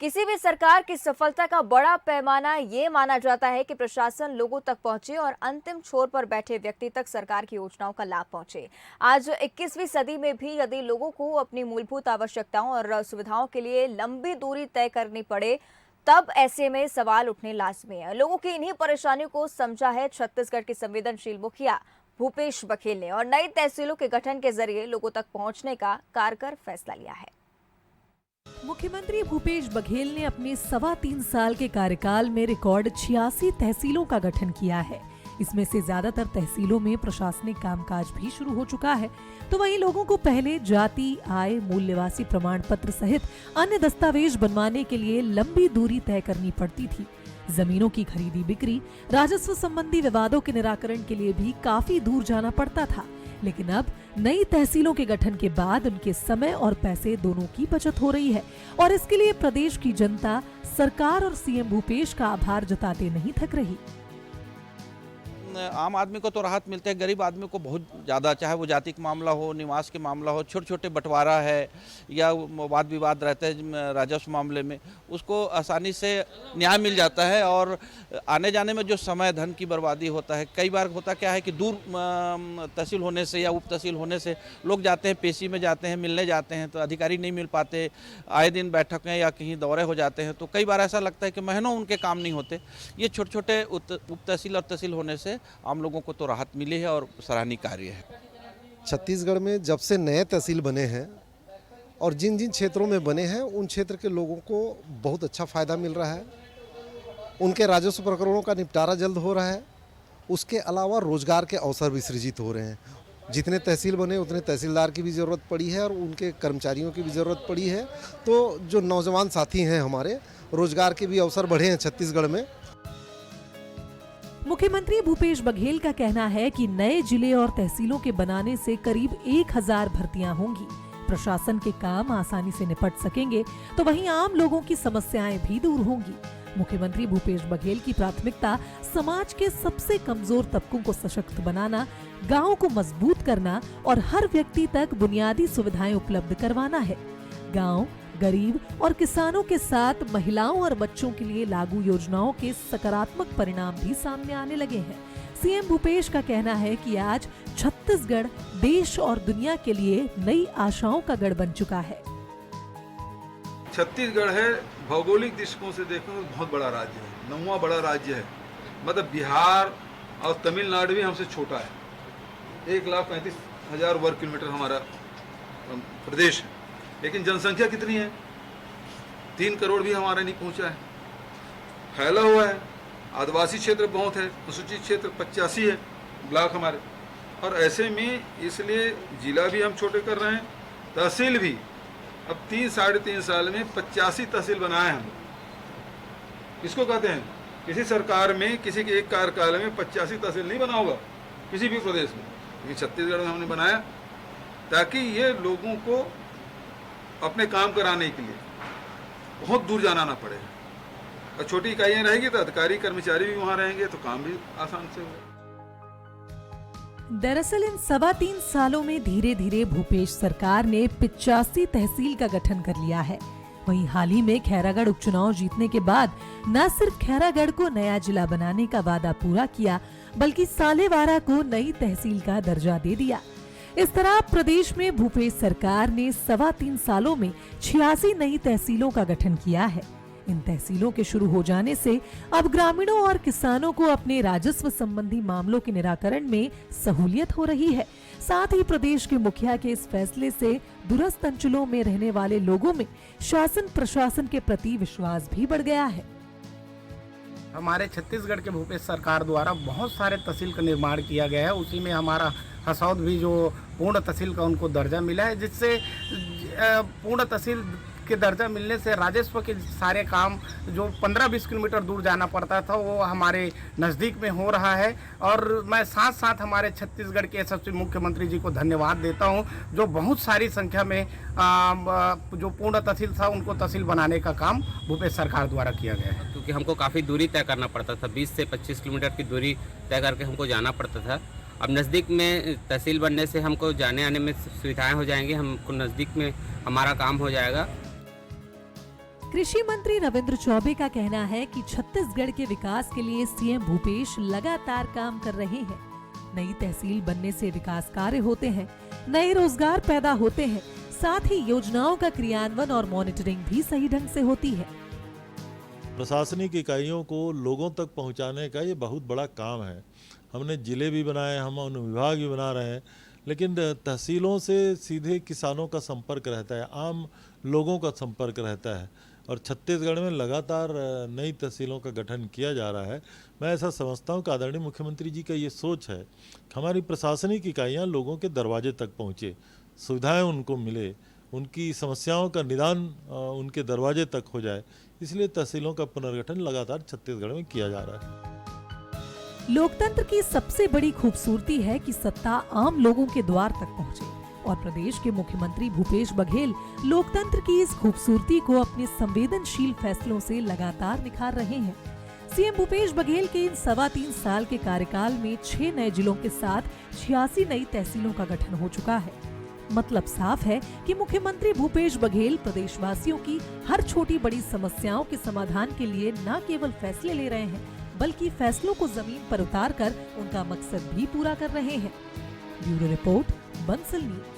किसी भी सरकार की सफलता का बड़ा पैमाना ये माना जाता है कि प्रशासन लोगों तक पहुंचे और अंतिम छोर पर बैठे व्यक्ति तक सरकार की योजनाओं का लाभ पहुंचे। आज 21वीं सदी में भी यदि लोगों को अपनी मूलभूत आवश्यकताओं और सुविधाओं के लिए लंबी दूरी तय करनी पड़े, तब ऐसे में सवाल उठने लाजमी है। लोगों की इन्हीं परेशानियों को समझा है छत्तीसगढ़ के संवेदनशील मुखिया भूपेश बघेल ने और नई तहसीलों के गठन के जरिए लोगों तक पहुंचने का कारगर फैसला लिया है। मुख्यमंत्री भूपेश बघेल ने अपने 3.25 साल के कार्यकाल में रिकॉर्ड 86 तहसीलों का गठन किया है। इसमें से ज्यादातर तहसीलों में प्रशासनिक कामकाज भी शुरू हो चुका है, तो वहीं लोगों को पहले जाति, आय, मूल निवासी प्रमाण पत्र सहित अन्य दस्तावेज बनवाने के लिए लंबी दूरी तय करनी पड़ती थी। जमीनों की खरीदी बिक्री, राजस्व संबंधी विवादों के निराकरण के लिए भी काफी दूर जाना पड़ता था। लेकिन अब नई तहसीलों के गठन के बाद उनके समय और पैसे दोनों की बचत हो रही है और इसके लिए प्रदेश की जनता सरकार और सीएम भूपेश का आभार जताते नहीं थक रही। आम आदमी को तो राहत मिलते है, गरीब आदमी को बहुत ज़्यादा, चाहे वो जाति का मामला हो, निवास के मामला हो, छोटे छोटे बंटवारा है या वाद विवाद रहते हैं राजस्व मामले में, उसको आसानी से न्याय मिल जाता है। और आने जाने में जो समय धन की बर्बादी होता है, कई बार होता क्या है कि दूर तहसील होने से या उप तहसील होने से लोग जाते हैं, पेशी में जाते हैं, मिलने जाते हैं तो अधिकारी नहीं मिल पाते, आए दिन बैठक में या कहीं दौरे हो जाते हैं, तो कई बार ऐसा लगता है कि महीनों उनके काम नहीं होते। ये छोटे छोटे उप तहसील और तहसील होने से आम लोगों को तो राहत मिली है और सराहनीय कार्य है। छत्तीसगढ़ में जब से नए तहसील बने हैं और जिन जिन क्षेत्रों में बने हैं उन क्षेत्र के लोगों को बहुत अच्छा फ़ायदा मिल रहा है। उनके राजस्व प्रकरणों का निपटारा जल्द हो रहा है। उसके अलावा रोजगार के अवसर भी सृजित हो रहे हैं। जितने तहसील बने उतने तहसीलदार की भी ज़रूरत पड़ी है और उनके कर्मचारियों की भी ज़रूरत पड़ी है। तो जो नौजवान साथी हैं हमारे, रोजगार के भी अवसर बढ़े हैं छत्तीसगढ़ में। मुख्यमंत्री भूपेश बघेल का कहना है कि नए जिले और तहसीलों के बनाने से करीब 1000 भर्तियां होंगी, प्रशासन के काम आसानी से निपट सकेंगे, तो वहीं आम लोगों की समस्याएं भी दूर होंगी। मुख्यमंत्री भूपेश बघेल की प्राथमिकता समाज के सबसे कमजोर तबकों को सशक्त बनाना, गाँव को मजबूत करना और हर व्यक्ति तक बुनियादी सुविधाएं उपलब्ध करवाना है। गाँव, गरीब और किसानों के साथ महिलाओं और बच्चों के लिए लागू योजनाओं के सकारात्मक परिणाम भी सामने आने लगे हैं। सीएम भूपेश का कहना है कि आज छत्तीसगढ़ देश और दुनिया के लिए नई आशाओं का गढ़ बन चुका है। छत्तीसगढ़ है, भौगोलिक दृष्टिकोण से देखें तो बहुत बड़ा राज्य है, 9वां बड़ा राज्य है। मतलब बिहार और तमिलनाडु भी हमसे छोटा है। 1,35,000 वर्ग किलोमीटर हमारा प्रदेश है, लेकिन जनसंख्या कितनी है? 3 करोड़ भी हमारा नहीं पहुंचा है। फैला हुआ है, आदिवासी क्षेत्र बहुत है, अनुसूचित क्षेत्र 85 है ब्लॉक हमारे। और ऐसे में इसलिए जिला भी हम छोटे कर रहे हैं, तहसील भी। अब 3-3.5 साल में 85 तहसील बनाए हम। किसको कहते हैं? किसी सरकार में, किसी के एक कार्यकाल में 85 तहसील नहीं बना होगा किसी भी प्रदेश में, लेकिन छत्तीसगढ़ में हमने बनाया ताकि ये लोगों को अपने काम कराने के लिए बहुत दूर जाना ना पड़े। और छोटी इकाइयां रहेगी तो अधिकारी कर्मचारी भी वहां रहेंगे तो काम भी आसान से होगा। दरअसल इन 3.25 सालों में धीरे धीरे भूपेश सरकार ने 85 तहसील का गठन कर लिया है। वहीं हाल ही में खैरागढ़ उपचुनाव जीतने के बाद न सिर्फ खैरागढ़ को नया जिला बनाने का वादा पूरा किया, बल्कि सालेवारा को नई तहसील का दर्जा दे दिया। इस तरह प्रदेश में भूपेश सरकार ने 3.25 सालों में 86 नई तहसीलों का गठन किया है। इन तहसीलों के शुरू हो जाने से अब ग्रामीणों और किसानों को अपने राजस्व संबंधी मामलों के निराकरण में सहूलियत हो रही है। साथ ही प्रदेश के मुखिया के इस फैसले से दूरस्थ अंचलों में रहने वाले लोगों में शासन प्रशासन के प्रति विश्वास भी बढ़ गया है। हमारे छत्तीसगढ़ के भूपेश सरकार द्वारा बहुत सारे तहसील का निर्माण किया गया है। उसी में हमारा हसौद भी जो पूर्ण तहसील का उनको दर्जा मिला है, जिससे पूर्ण तहसील के दर्जा मिलने से राजस्व के सारे काम जो 15-20 किलोमीटर दूर जाना पड़ता था वो हमारे नज़दीक में हो रहा है। और मैं साथ साथ हमारे छत्तीसगढ़ के यशस्वी मुख्यमंत्री जी को धन्यवाद देता हूं, जो बहुत सारी संख्या में जो पूर्ण तहसील था उनको तहसील बनाने का काम भूपेश सरकार द्वारा किया गया है। क्योंकि हमको काफ़ी दूरी तय करना पड़ता था, 20 से 25 किलोमीटर की दूरी तय करके हमको जाना पड़ता था। अब नज़दीक में तहसील बनने से हमको जाने आने में सुविधाएं हो जाएंगी, हमको नज़दीक में हमारा काम हो जाएगा। कृषि मंत्री रविंद्र चौबे का कहना है कि छत्तीसगढ़ के विकास के लिए सीएम भूपेश लगातार काम कर रहे हैं। नई तहसील बनने से विकास कार्य होते हैं, नए रोजगार पैदा होते हैं, साथ ही योजनाओं का क्रियान्वयन और मॉनिटरिंग भी सही ढंग से होती है। प्रशासनिक इकाइयों को लोगों तक पहुंचाने का ये बहुत बड़ा काम है। हमने जिले भी बनाए, हम अनुविभाग भी बना रहे हैं, लेकिन तहसीलों से सीधे किसानों का संपर्क रहता है, आम लोगों का संपर्क रहता है और छत्तीसगढ़ में लगातार नई तहसीलों का गठन किया जा रहा है। मैं ऐसा समझता हूं कि आदरणीय मुख्यमंत्री जी का ये सोच है कि हमारी प्रशासनिक इकाइयां लोगों के दरवाजे तक पहुँचे, सुविधाएं उनको मिले, उनकी समस्याओं का निदान उनके दरवाजे तक हो जाए, इसलिए तहसीलों का पुनर्गठन लगातार छत्तीसगढ़ में किया जा रहा है। लोकतंत्र की सबसे बड़ी खूबसूरती है कि सत्ता आम लोगों के द्वार तक पहुंचे और प्रदेश के मुख्यमंत्री भूपेश बघेल लोकतंत्र की इस खूबसूरती को अपने संवेदनशील फैसलों से लगातार निखार रहे हैं। सीएम भूपेश बघेल के इन 3.25 साल के कार्यकाल में 6 नए जिलों के साथ 86 नई तहसीलों का गठन हो चुका है। मतलब साफ है कि मुख्यमंत्री भूपेश बघेल प्रदेशवासियों की हर छोटी बड़ी समस्याओं के समाधान के लिए न केवल फैसले ले रहे हैं, बल्कि फैसलों को जमीन पर उतारकर उनका मकसद भी पूरा कर रहे हैं। Bureau report, Bansal news.